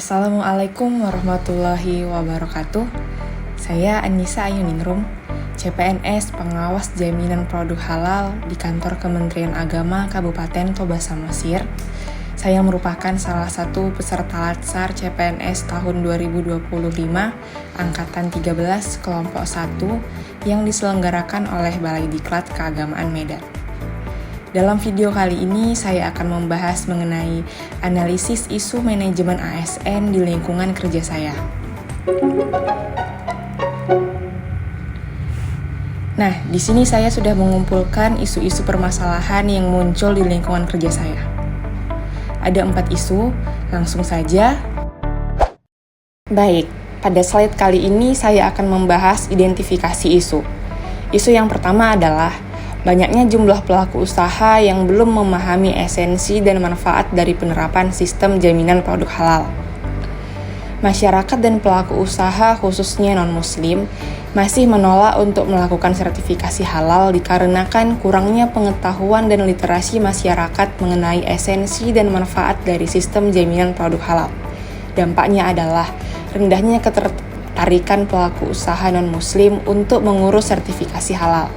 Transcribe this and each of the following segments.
Assalamualaikum warahmatullahi wabarakatuh. Saya Anissa Ayuningrum, CPNS Pengawas Jaminan Produk Halal di Kantor Kementerian Agama Kabupaten Toba Samosir. Saya merupakan salah satu peserta Latsar CPNS tahun 2025 Angkatan 13 Kelompok 1 yang diselenggarakan oleh Balai Diklat Keagamaan Medan. Dalam video kali ini, saya akan membahas mengenai analisis isu manajemen ASN di lingkungan kerja saya. Nah, di sini saya sudah mengumpulkan isu-isu permasalahan yang muncul di lingkungan kerja saya. Ada 4 isu, langsung saja. Baik, pada slide kali ini saya akan membahas identifikasi isu. Isu yang pertama adalah banyaknya jumlah pelaku usaha yang belum memahami esensi dan manfaat dari penerapan sistem jaminan produk halal. Masyarakat dan pelaku usaha, khususnya non-muslim, masih menolak untuk melakukan sertifikasi halal dikarenakan kurangnya pengetahuan dan literasi masyarakat mengenai esensi dan manfaat dari sistem jaminan produk halal. Dampaknya adalah rendahnya ketertarikan pelaku usaha non-muslim untuk mengurus sertifikasi halal.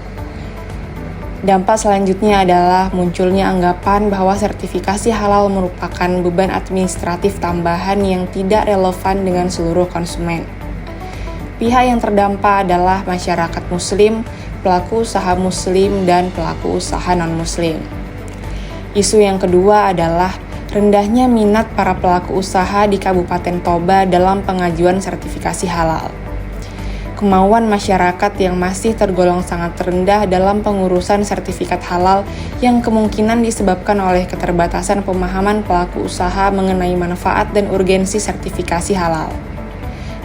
Dampak selanjutnya adalah munculnya anggapan bahwa sertifikasi halal merupakan beban administratif tambahan yang tidak relevan dengan seluruh konsumen. Pihak yang terdampak adalah masyarakat muslim, pelaku usaha muslim, dan pelaku usaha non-muslim. Isu yang kedua adalah rendahnya minat para pelaku usaha di Kabupaten Toba dalam pengajuan sertifikasi halal. Kemauan masyarakat yang masih tergolong sangat rendah dalam pengurusan sertifikat halal yang kemungkinan disebabkan oleh keterbatasan pemahaman pelaku usaha mengenai manfaat dan urgensi sertifikasi halal.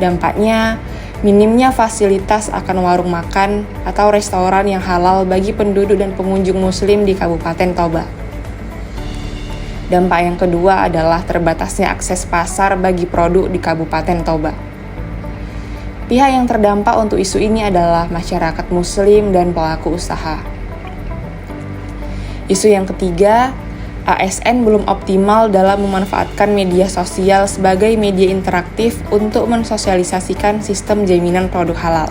Dampaknya, minimnya fasilitas akan warung makan atau restoran yang halal bagi penduduk dan pengunjung muslim di Kabupaten Toba. Dampak yang kedua adalah terbatasnya akses pasar bagi produk di Kabupaten Toba. Pihak yang terdampak untuk isu ini adalah masyarakat muslim dan pelaku usaha. Isu yang ketiga, ASN belum optimal dalam memanfaatkan media sosial sebagai media interaktif untuk mensosialisasikan sistem jaminan produk halal.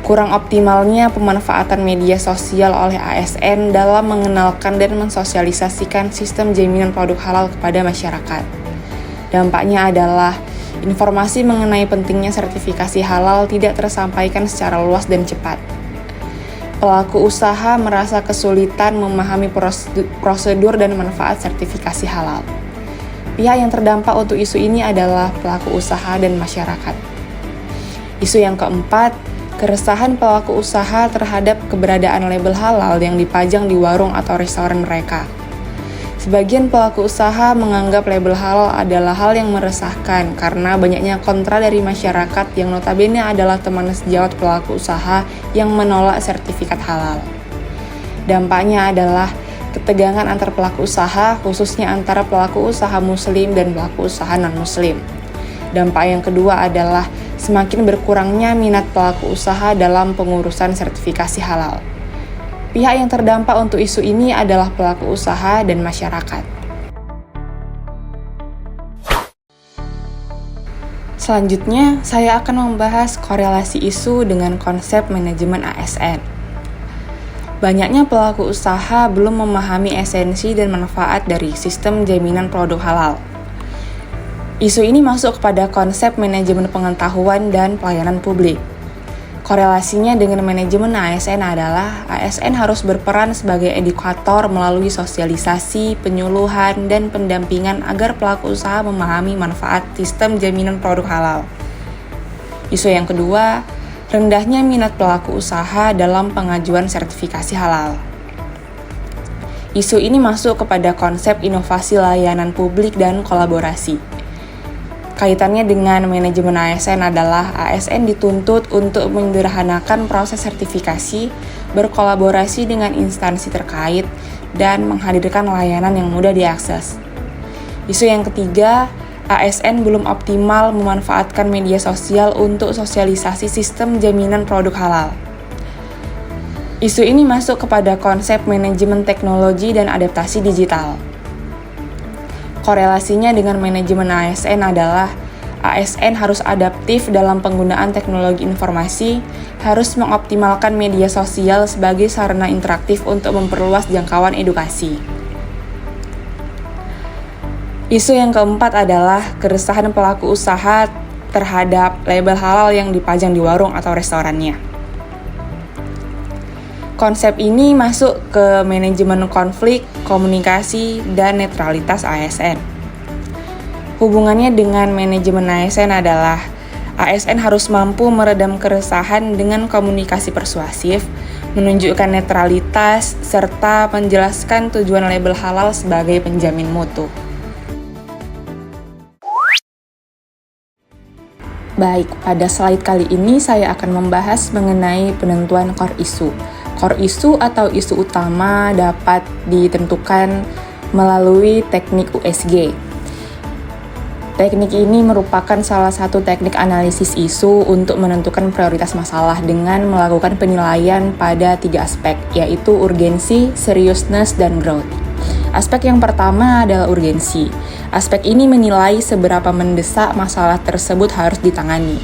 Kurang optimalnya pemanfaatan media sosial oleh ASN dalam mengenalkan dan mensosialisasikan sistem jaminan produk halal kepada masyarakat. Dampaknya adalah informasi mengenai pentingnya sertifikasi halal tidak tersampaikan secara luas dan cepat. Pelaku usaha merasa kesulitan memahami prosedur dan manfaat sertifikasi halal. Pihak yang terdampak untuk isu ini adalah pelaku usaha dan masyarakat. Isu yang keempat, keresahan pelaku usaha terhadap keberadaan label halal yang dipajang di warung atau restoran mereka. Sebagian pelaku usaha menganggap label halal adalah hal yang meresahkan karena banyaknya kontra dari masyarakat yang notabene adalah teman sejawat pelaku usaha yang menolak sertifikat halal. Dampaknya adalah ketegangan antar pelaku usaha, khususnya antara pelaku usaha muslim dan pelaku usaha non-muslim. Dampak yang kedua adalah semakin berkurangnya minat pelaku usaha dalam pengurusan sertifikasi halal. Pihak yang terdampak untuk isu ini adalah pelaku usaha dan masyarakat. Selanjutnya, saya akan membahas korelasi isu dengan konsep manajemen ASN. Banyaknya pelaku usaha belum memahami esensi dan manfaat dari sistem jaminan produk halal. Isu ini masuk kepada konsep manajemen pengetahuan dan pelayanan publik. Korelasinya dengan manajemen ASN adalah ASN harus berperan sebagai edukator melalui sosialisasi, penyuluhan, dan pendampingan agar pelaku usaha memahami manfaat sistem jaminan produk halal. Isu yang kedua, rendahnya minat pelaku usaha dalam pengajuan sertifikasi halal. Isu ini masuk kepada konsep inovasi layanan publik dan kolaborasi. Kaitannya dengan manajemen ASN adalah ASN dituntut untuk menyederhanakan proses sertifikasi, berkolaborasi dengan instansi terkait, dan menghadirkan layanan yang mudah diakses. Isu yang ketiga, ASN belum optimal memanfaatkan media sosial untuk sosialisasi sistem jaminan produk halal. Isu ini masuk kepada konsep manajemen teknologi dan adaptasi digital. Korelasinya dengan manajemen ASN adalah ASN harus adaptif dalam penggunaan teknologi informasi, harus mengoptimalkan media sosial sebagai sarana interaktif untuk memperluas jangkauan edukasi. Isu yang keempat adalah keresahan pelaku usaha terhadap label halal yang dipajang di warung atau restorannya. Konsep ini masuk ke manajemen konflik, komunikasi, dan netralitas ASN. Hubungannya dengan manajemen ASN adalah ASN harus mampu meredam keresahan dengan komunikasi persuasif, menunjukkan netralitas, serta menjelaskan tujuan label halal sebagai penjamin mutu. Baik, pada slide kali ini saya akan membahas mengenai penentuan core issue. Core issue atau isu utama dapat ditentukan melalui teknik USG. Teknik ini merupakan salah satu teknik analisis isu untuk menentukan prioritas masalah dengan melakukan penilaian pada 3 aspek, yaitu urgensi, seriousness, dan growth. Aspek yang pertama adalah urgensi. Aspek ini menilai seberapa mendesak masalah tersebut harus ditangani.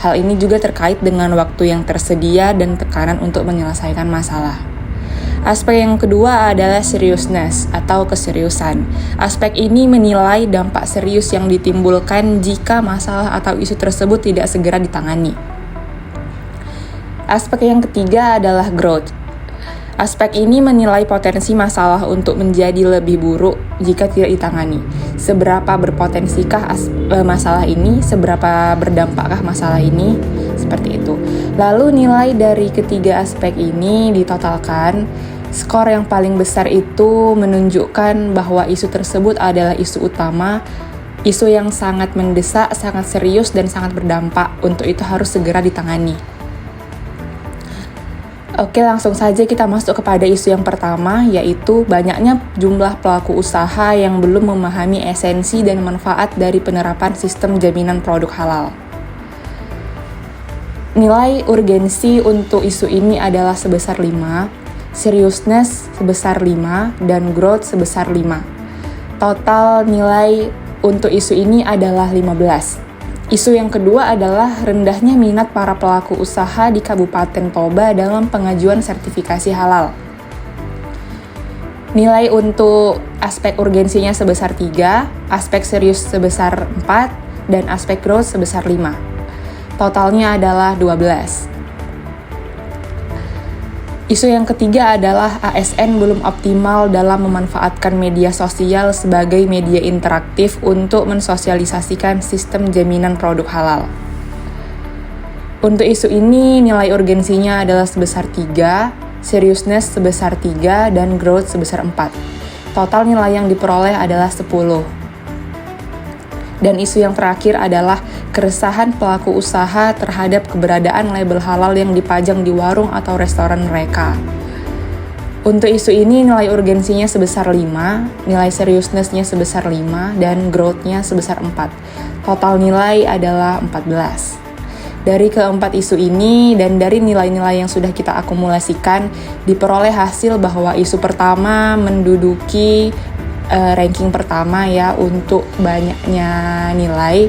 Hal ini juga terkait dengan waktu yang tersedia dan tekanan untuk menyelesaikan masalah. Aspek yang kedua adalah seriousness atau keseriusan. Aspek ini menilai dampak serius yang ditimbulkan jika masalah atau isu tersebut tidak segera ditangani. Aspek yang ketiga adalah growth. Aspek ini menilai potensi masalah untuk menjadi lebih buruk jika tidak ditangani. Seberapa berpotensikah masalah ini, seberapa berdampakkah masalah ini, seperti itu. Lalu nilai dari ketiga aspek ini ditotalkan, skor yang paling besar itu menunjukkan bahwa isu tersebut adalah isu utama, isu yang sangat mendesak, sangat serius, dan sangat berdampak. Untuk itu harus segera ditangani. Oke, langsung saja kita masuk kepada isu yang pertama, yaitu banyaknya jumlah pelaku usaha yang belum memahami esensi dan manfaat dari penerapan sistem jaminan produk halal. Nilai urgensi untuk isu ini adalah sebesar 5, seriousness sebesar 5, dan growth sebesar 5. Total nilai untuk isu ini adalah 15. Isu yang kedua adalah rendahnya minat para pelaku usaha di Kabupaten Toba dalam pengajuan sertifikasi halal. Nilai untuk aspek urgensinya sebesar 3, aspek serius sebesar 4, dan aspek growth sebesar 5. Totalnya adalah 12. Isu yang ketiga adalah ASN belum optimal dalam memanfaatkan media sosial sebagai media interaktif untuk mensosialisasikan sistem jaminan produk halal. Untuk isu ini, nilai urgensinya adalah sebesar 3, seriousness sebesar 3, dan growth sebesar 4. Total nilai yang diperoleh adalah 10. Dan isu yang terakhir adalah keresahan pelaku usaha terhadap keberadaan label halal yang dipajang di warung atau restoran mereka. Untuk isu ini nilai urgensinya sebesar 5, nilai seriousness-nya sebesar 5, dan growth-nya sebesar 4. Total nilai adalah 14. Dari keempat isu ini dan dari nilai-nilai yang sudah kita akumulasikan, diperoleh hasil bahwa isu pertama menduduki ranking pertama ya untuk banyaknya nilai,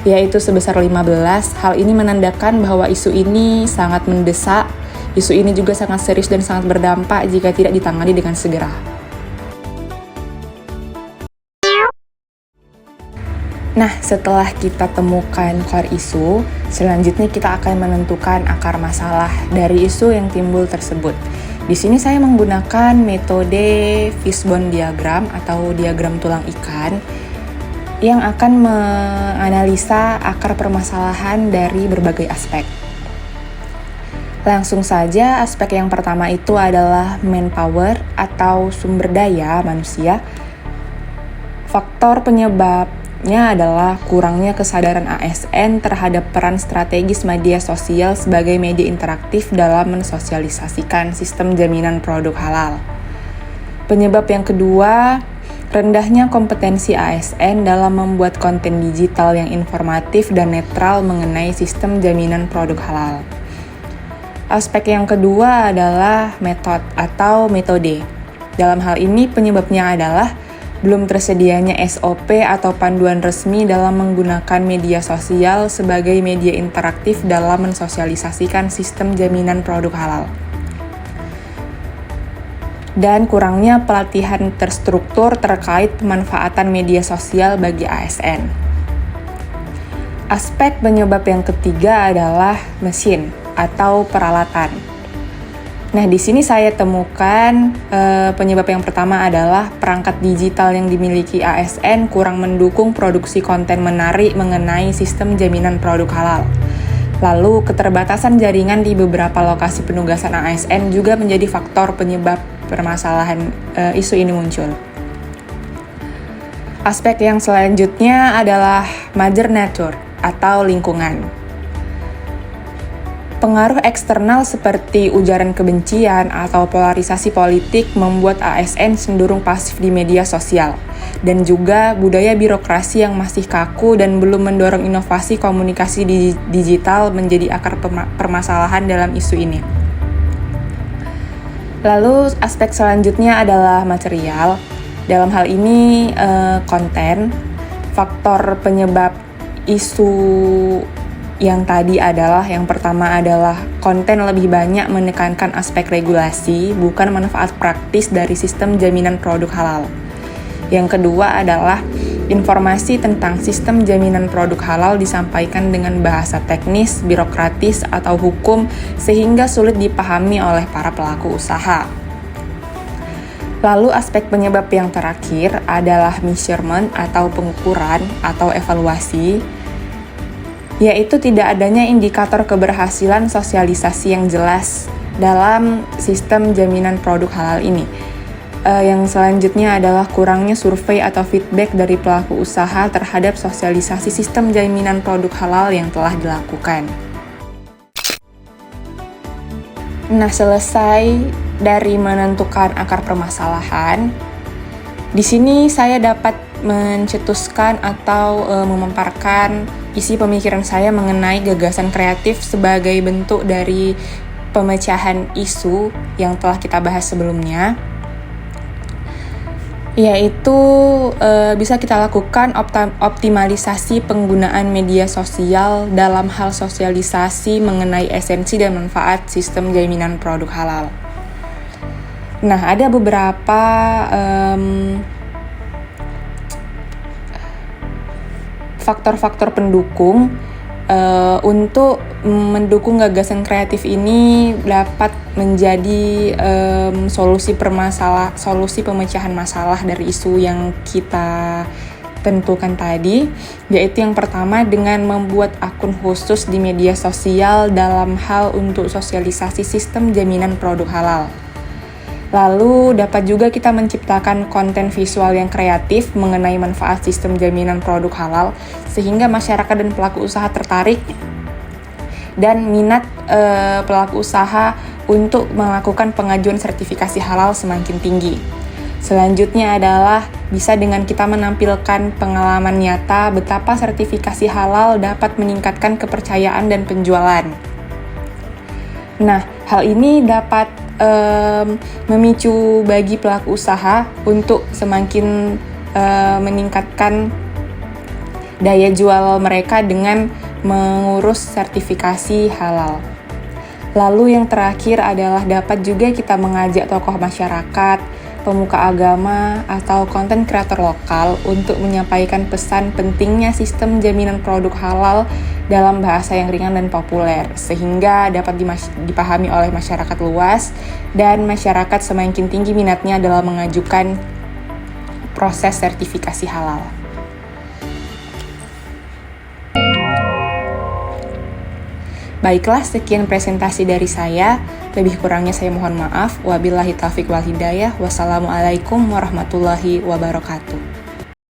yaitu sebesar 15. Hal ini menandakan bahwa isu ini sangat mendesak, isu ini juga sangat serius dan sangat berdampak jika tidak ditangani dengan segera. Nah, setelah kita temukan core isu, selanjutnya kita akan menentukan akar masalah dari isu yang timbul tersebut. Di sini saya menggunakan metode fishbone diagram atau diagram tulang ikan yang akan menganalisa akar permasalahan dari berbagai aspek. Langsung saja, aspek yang pertama itu adalah manpower atau sumber daya manusia. Faktor penyebabnya adalah kurangnya kesadaran ASN terhadap peran strategis media sosial sebagai media interaktif dalam mensosialisasikan sistem jaminan produk halal. Penyebab yang kedua, rendahnya kompetensi ASN dalam membuat konten digital yang informatif dan netral mengenai sistem jaminan produk halal. Aspek yang kedua adalah metode. Dalam hal ini penyebabnya adalah belum tersedianya SOP atau panduan resmi dalam menggunakan media sosial sebagai media interaktif dalam mensosialisasikan sistem jaminan produk halal. Dan kurangnya pelatihan terstruktur terkait pemanfaatan media sosial bagi ASN. Aspek penyebab yang ketiga adalah mesin atau peralatan. Nah, di sini saya temukan penyebab yang pertama adalah perangkat digital yang dimiliki ASN kurang mendukung produksi konten menarik mengenai sistem jaminan produk halal. Lalu, keterbatasan jaringan di beberapa lokasi penugasan ASN juga menjadi faktor penyebab permasalahan isu ini muncul. Aspek yang selanjutnya adalah mother nature atau lingkungan. Pengaruh eksternal seperti ujaran kebencian atau polarisasi politik membuat ASN cenderung pasif di media sosial, dan juga budaya birokrasi yang masih kaku dan belum mendorong inovasi komunikasi digital menjadi akar permasalahan dalam isu ini. Lalu aspek selanjutnya adalah material. Dalam hal ini konten. Faktor penyebab isu yang tadi adalah, yang pertama adalah konten lebih banyak menekankan aspek regulasi, bukan manfaat praktis dari sistem jaminan produk halal. Yang kedua adalah informasi tentang sistem jaminan produk halal disampaikan dengan bahasa teknis, birokratis, atau hukum sehingga sulit dipahami oleh para pelaku usaha. Lalu aspek penyebab yang terakhir adalah measurement atau pengukuran atau evaluasi, yaitu tidak adanya indikator keberhasilan sosialisasi yang jelas dalam sistem jaminan produk halal ini. Yang selanjutnya adalah kurangnya survei atau feedback dari pelaku usaha terhadap sosialisasi sistem jaminan produk halal yang telah dilakukan. Nah, selesai dari menentukan akar permasalahan, di sini saya dapat mencetuskan atau memaparkan isi pemikiran saya mengenai gagasan kreatif sebagai bentuk dari pemecahan isu yang telah kita bahas sebelumnya, yaitu bisa kita lakukan optimalisasi penggunaan media sosial dalam hal sosialisasi mengenai esensi dan manfaat sistem jaminan produk halal. Nah, ada beberapa faktor-faktor pendukung untuk mendukung gagasan kreatif ini dapat menjadi solusi pemecahan masalah dari isu yang kita tentukan tadi, yaitu yang pertama dengan membuat akun khusus di media sosial dalam hal untuk sosialisasi sistem jaminan produk halal. Lalu dapat juga kita menciptakan konten visual yang kreatif mengenai manfaat sistem jaminan produk halal sehingga masyarakat dan pelaku usaha tertarik dan minat pelaku usaha untuk melakukan pengajuan sertifikasi halal semakin tinggi. Selanjutnya adalah bisa dengan kita menampilkan pengalaman nyata betapa sertifikasi halal dapat meningkatkan kepercayaan dan penjualan. Nah, hal ini dapat memicu bagi pelaku usaha untuk semakin meningkatkan daya jual mereka dengan mengurus sertifikasi halal. Lalu yang terakhir adalah dapat juga kita mengajak tokoh masyarakat, pemuka agama, atau konten kreator lokal untuk menyampaikan pesan pentingnya sistem jaminan produk halal dalam bahasa yang ringan dan populer, sehingga dapat dipahami oleh masyarakat luas dan masyarakat semakin tinggi minatnya dalam mengajukan proses sertifikasi halal. Baiklah, sekian presentasi dari saya. Lebih kurangnya saya mohon maaf. Wabillahi taufiq wal hidayah. Wassalamualaikum warahmatullahi wabarakatuh.